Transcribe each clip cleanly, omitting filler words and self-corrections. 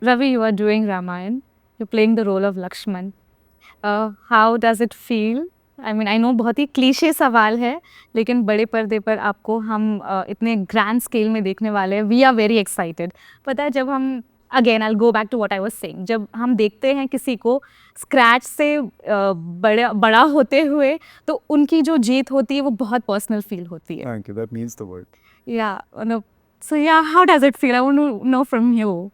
Ravi, you are doing Ramayan. You're playing the role of Lakshman. How does it feel? I mean, I know बहुत ही cliché सवाल है, लेकिन बड़े पर्दे पर आपको हम इतने ग्रैंड स्केल में देखने वाले हैं. We are very excited. पता है जब हम again I go back to what I was saying, जब हम देखते हैं किसी को स्क्रैच से बड़ा बड़ा होते हुए, तो उनकी जो जीत होती है वो बहुत पर्सनल फील होती है. Thank you. That means the word. Yeah, no. So yeah, how does it feel? I want to know from you.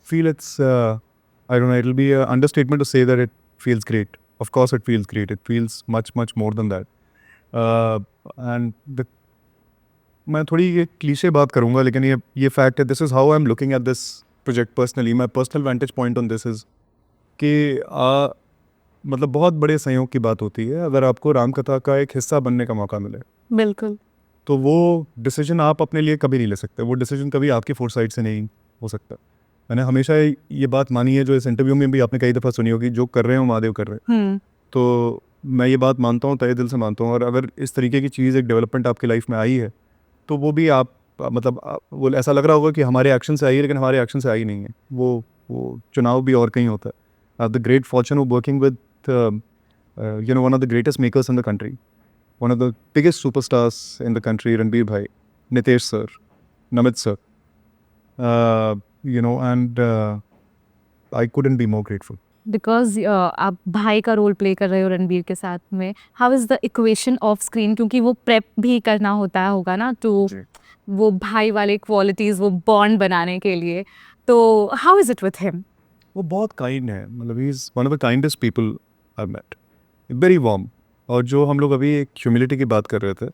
Feel it's, I don't know, it'll be an understatement to say that it feels great. Of course it feels great. It feels much, much more than that. And मैं थोड़ी ये cliché बात करूँगा, लेकिन ये fact है. This is how I am looking at this project personally. My personal वेंटेज point on this is कि मतलब बहुत बड़े संयोग की बात होती है अगर आपको रामकथा का एक हिस्सा बनने का मौका मिले. बिल्कुल. तो वो डिसीजन आप अपने लिए कभी नहीं ले सकते. वो डिसीजन कभी आपकी फोरसाइट से नहीं हो सकता. मैंने हमेशा ये बात मानी है, जो इस इंटरव्यू में भी आपने कई दफ़ा सुनी होगी, जो कर रहे हो महादेव कर रहे हैं. तो मैं ये बात मानता हूँ, तहे दिल से मानता हूँ. और अगर इस तरीके की चीज़, एक डेवलपमेंट आपकी लाइफ में आई है, तो वो भी आप मतलब वो ऐसा लग रहा होगा कि हमारे एक्शन से आई है, लेकिन हमारे एक्शन से आई नहीं है. वो चुनाव भी और कहीं होता है. I have the great Fortune of working with one of the greatest makers in the country, one of the biggest superstars in the country, Ranbir Bhai, Nitesh sir, Namit sir, and I couldn't be more grateful. Because आप भाई का role play कर रहे हो रणबीर के साथ में. How is the equation of screen, क्योंकि वो प्रेप भी करना होता होगा ना, तो वो भाई वाले क्वालिटीज़, वो बॉन्ड बनाने के लिए. तो how is it with him? वो बहुत काइंड है. मतलब he is one of the kindest people I met. Very warm. और जो हम लोग अभी एक ह्यूमिलिटी की बात कर रहे थे,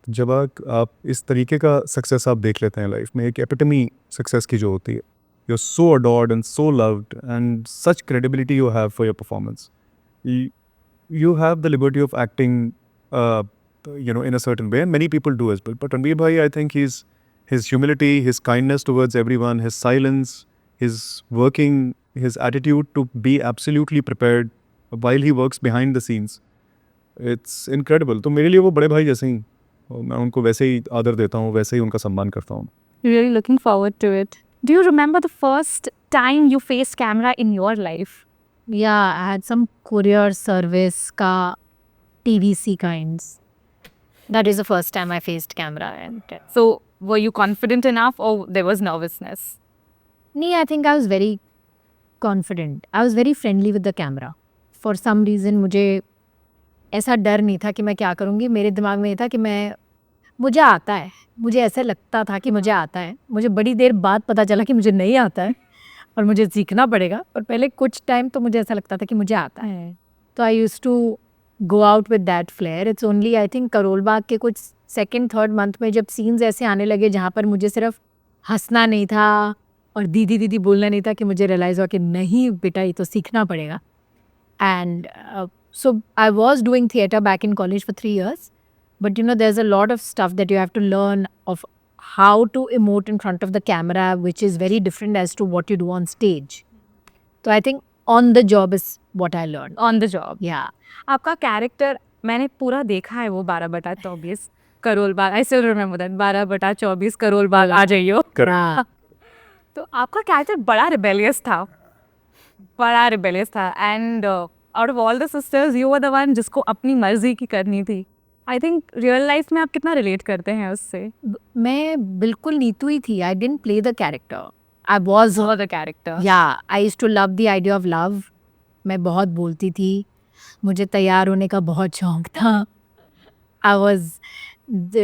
जब आप इस तरीके का सक्सेस आप देख लेते हैं लाइफ में, एक एपिटमी सक्सेस की जो होती है, you are so adored and so loved and such credibility you have for your performance. You have the liberty of acting in a certain way, and many people do as well. But Ranbir Bhai, I think his humility, his kindness towards everyone, his silence, his working, his attitude to be absolutely prepared while he works behind the scenes, it's incredible. तो मेरे लिए वो बड़े भाई जैसे ही, मैं उनको वैसे ही आदर देता हूँ, वैसे ही उनका सम्मान करता हूँ. Really looking forward to it. Do you remember the first time you faced camera in your life? Yeah, I had some courier service ka TVC kinds. That is the first time I faced camera. And So were you confident enough, or there was nervousness? I think I was very confident. I was very friendly with the camera. For some reason मुझे ऐसा डर नहीं था कि मैं क्या करूँगी. मेरे दिमाग में ये था कि मुझे आता है. मुझे ऐसा लगता था कि मुझे आता है. मुझे बड़ी देर बाद पता चला कि मुझे नहीं आता है और मुझे सीखना पड़ेगा. और पहले कुछ टाइम तो मुझे ऐसा लगता था कि मुझे आता है. तो I used to go out with that flair. It's only I think Karol Bagh के कुछ सेकेंड थर्ड मंथ में जब सीन्स ऐसे आने लगे जहाँ पर मुझे सिर्फ हंसना नहीं था और दीदी दीदी बोलना नहीं था, कि मुझे रियलाइज़ हुआ कि नहीं बेटा, ये तो सीखना पड़ेगा. And so I was doing theatre back in college for 3 years, but there's a lot of stuff that you have to learn of how to emote in front of the camera, which is very different as to what you do on stage. So I think on the job is what I learned. On the job. Yeah. आपका character मैंने पूरा देखा है, वो 12/24 Karol Bagh. I still remember that, 12/24 Karol Bagh आ जाइयो. हाँ. तो आपका कैरेक्टर बड़ा रिबेलियस था. And out of all the sisters you were the one जिसको अपनी मर्जी की करनी थी. आई थिंक रियल लाइफ में आप कितना रिलेट करते हैं उससे? मैं बिल्कुल नीतू ही थी. I didn't play the character. I was the character. Yeah I used to love the idea of love. मैं बहुत बोलती थी. मुझे तैयार होने का बहुत शौक था.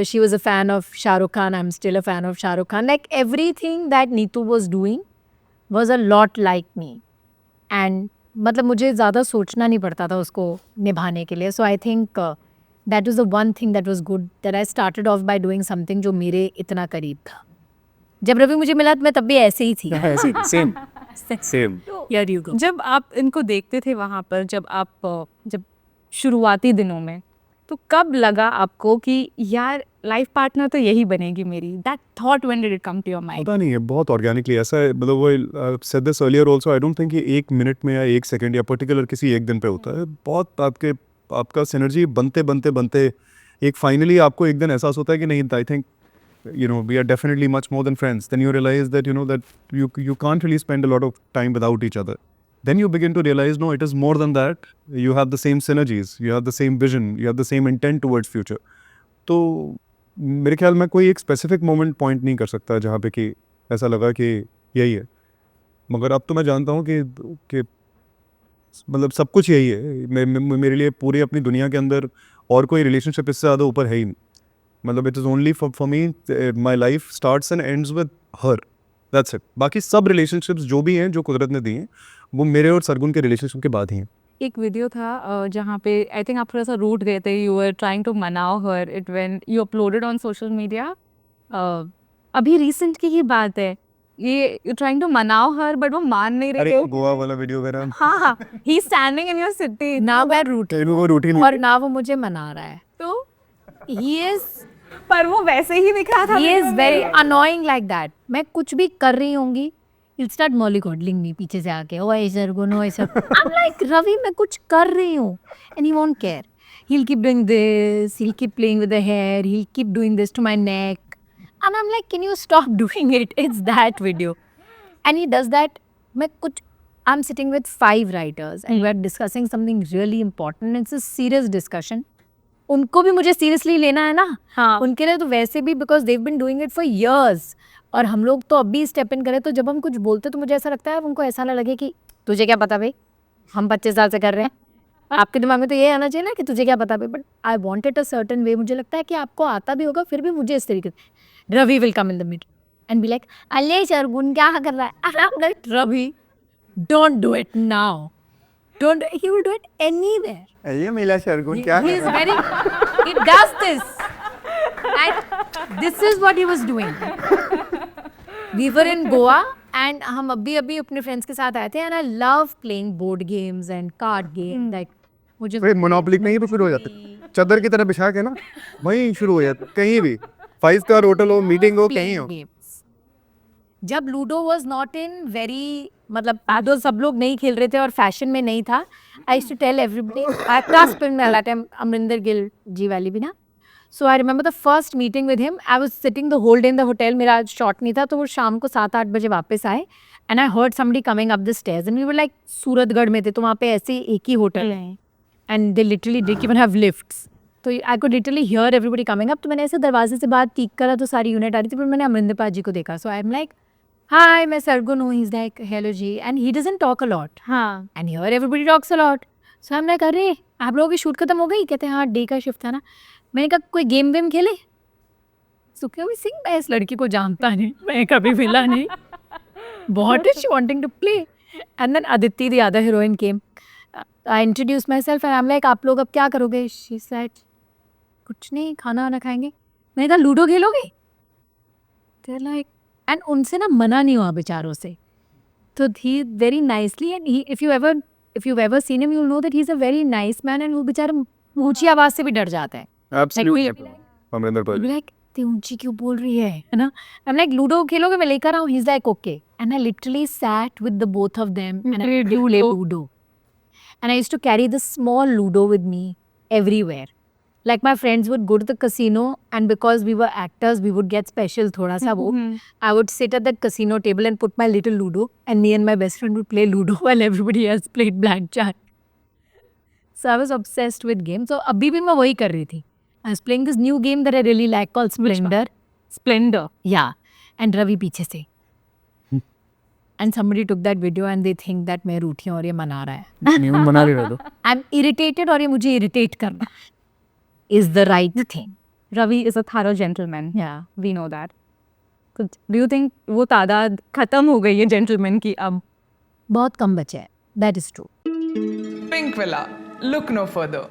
She was a fan of Shah Rukh Khan. I'm still a fan of Shah Rukh Khan. Like everything that Neetu was doing was a lot like me. And मतलब मुझे ज़्यादा सोचना नहीं पड़ता था उसको निभाने के लिए. So I think that was the one thing that was good, that I started off by doing something जो मेरे इतना करीब था. जब रवि मुझे मिला तो मैं तब भी ऐसे ही थी. Same. Here you go. जब आप इनको देखते थे वहाँ पर, जब शुरुआती दिनों में, तो कब लगा आपको कि यार लाइफ पार्टनर तो यही बनेगी मेरी? That thought when did it come to your mind? पता नहीं है, बहुत ऑर्गेनिकली ऐसा है. मतलब वो said this earlier also, I don't think ये 1 मिनट में या 1 सेकंड या पर्टिकुलर किसी एक दिन पे होता है. बहुत आपका सिनर्जी बनते एक फाइनली आपको एक दिन एहसास होता है कि नहीं, I think we are definitely much more than friends, then you realize that that you can't really spend a lot of time without each other. Then you begin to realize, no, it is more than that. You have the same synergies, you have the same vision, you have the same intent towards future. तो मेरे ख्याल में कोई एक specific moment point नहीं कर सकता जहाँ पे कि ऐसा लगा कि यही है, मगर अब तो मैं जानता हूँ कि मतलब सब कुछ यही है मेरे लिए। पूरी अपनी दुनिया के अंदर और कोई रिलेशनशिप इससे ज़्यादा ऊपर है ही नहीं। मतलब it is only for me, my life starts and ends with her, that's it. बाकी सब रिलेशनशिप्स जो भी हैं, जो कुदरत ने दी हैं, वो मेरे और सरगुन के रिलेशनशिप के बाद ही हैं। एक वीडियो था जहाँ पे आई थिंक आप थोड़ा सा रूठ गए थे, यू वर ट्राइंग टू मनाओ her, it when you uploaded on social media. अभी रिसेंट की ही बात है, ये यू ट्राइंग टू मनाओ हर बट वो मान नहीं रहे थे। गोवा वाला वीडियो मेरा, हाँ, ही स्टैंडिंग इन योर सिटी, ना मैं रूट वो रूटीन और ना वो मुझे मना रहा है। तो ही इज पर वो वैसे ही दिख रहा था। He is very annoying like that. मैं कुछ भी कर रही होंगी, he'll start mollycoddling me पीछे से आके, oh ऐसा गुनो ऐसा। I'm like, रवि मैं कुछ कर रही हूँ, and he won't care. He'll keep doing this, he'll keep playing with the hair, he'll keep doing this to my neck, and I'm like, can you stop doing it? It's that video, and he does that. मैं कुछ, I'm sitting with 5 writers, and we're discussing something really important. It's a serious discussion. उनको भी मुझे seriously लेना है ना। हाँ, उनके लिए तो वैसे भी, because they've been doing it for years, और हम लोग तो अभी स्टेप इन करें, तो जब हम कुछ बोलते तो मुझे ऐसा लगता है उनको ऐसा ना लगे कि तुझे क्या पता भाई, हम 25 साल से कर रहे हैं। आपके दिमाग में तो ये आना चाहिए ना कि तुझे क्या पता भाई, but I want it a certain way. मुझे लगता है कि आपको आता भी होगा, फिर भी मुझे इस तरीके से Ravi will come in the mid and be like, अले सरगुन क्या कर रहा है, Ravi don't do it now, don't, he will do it anywhere. ये मिला सरगुन क्या He is very, he does this, and this is what he was doing. We were in Goa, and हम अभी अपने फ्रेंड्स के साथ आए थे, and I love playing board games and card games. Like मुझे फिर मोनोपोली में ही तो शुरू हो जाता है, चादर की तरह बिछा के ना वहीं शुरू हो जाता है। कहीं भी 5 स्टार होटल हो, मीटिंग हो, कहीं हो। games. जब ludo was not in very, मतलब लूडो सब लोग नहीं खेल रहे थे और फैशन में नहीं था, I used to tell everybody, I class pin में दैट टाइम अमरिंदर गिल जी वाली भी ना। So I remember the first meeting with him, I was sitting the whole day in the hotel, मेरा आज शॉट नहीं था, तो वो शाम को 7-8 बजे वापस आए, and I heard somebody coming up the stairs, and we were like Suratgarh में थे, तो वहाँ पे ऐसे एक ही होटल है, and they literally didn't even have lifts, तो I could literally hear everybody coming up. तो मैंने ऐसे दरवाजे से बाहर टीक करा तो सारी यूनिट आ रही थी, फिर मैंने अमरिंदर पाजी को देखा, सो आई एम लाइक, हाय मैं सरगुन हूँ, ही इज लाइक हेलो जी, and he doesn't talk a lot, हाँ, and here everybody talks a lot. So I am like, अरे आप लोगों की शूट खत्म हो गई? कहते हैं हाँ, डे का शिफ्ट था ना। मैंने कहा कोई गेम वेम खेले? सुखवी सिंह, मैं इस लड़की को जानता नहीं, मैं कभी मिला नहीं, बहुत is she wanting to play. And then Aditi the other heroine came, I introduce myself and I am like, आप लोग अब क्या करोगे? शी सेड कुछ नहीं, खाना वाना खाएंगे। मैंने कहा लूडो खेलोगे? दे लाइक, एंड उनसे ना मना नहीं हुआ बेचारों से, तो he very nicely, and he if you ever seen him you will know that he is a very nice man, and वो बेचारा ऊंची आवाज से भी डर जाता है। एब्सोल्युटली अमरिंदर पाजी, लाइक इतनी ऊंची क्यों बोल रही है ना? आई एम लाइक, लूडो खेलोगे? मैं लेकर आऊं? He is like okay, and I literally sat with the both of them and I do play ludo, and I used to carry the small ludo with me everywhere. Like my friends would go to the casino, and because we were actors, we would get special thoda sa wo. I would sit at that casino table and put my little Ludo, and me and my best friend would play Ludo while everybody else played blackjack. So I was obsessed with games. So abhi bhi main wahi kar rahi thi. I was playing this new game that I really like called Splendor. Splendor. Yeah, and Ravi पीछे से. And somebody took that video and they think that मैं रूठी हूँ और ये मना रहा है. नहीं मना रही हो तो। I'm irritated और ये मुझे irritate करना is the right thing. Ravi is a thorough gentleman. Yeah. We know that. So, do you think वो तादाद खत्म हो गई है gentleman की अब? बहुत कम बचे हैं. That is true. Pink Villa. Look no further.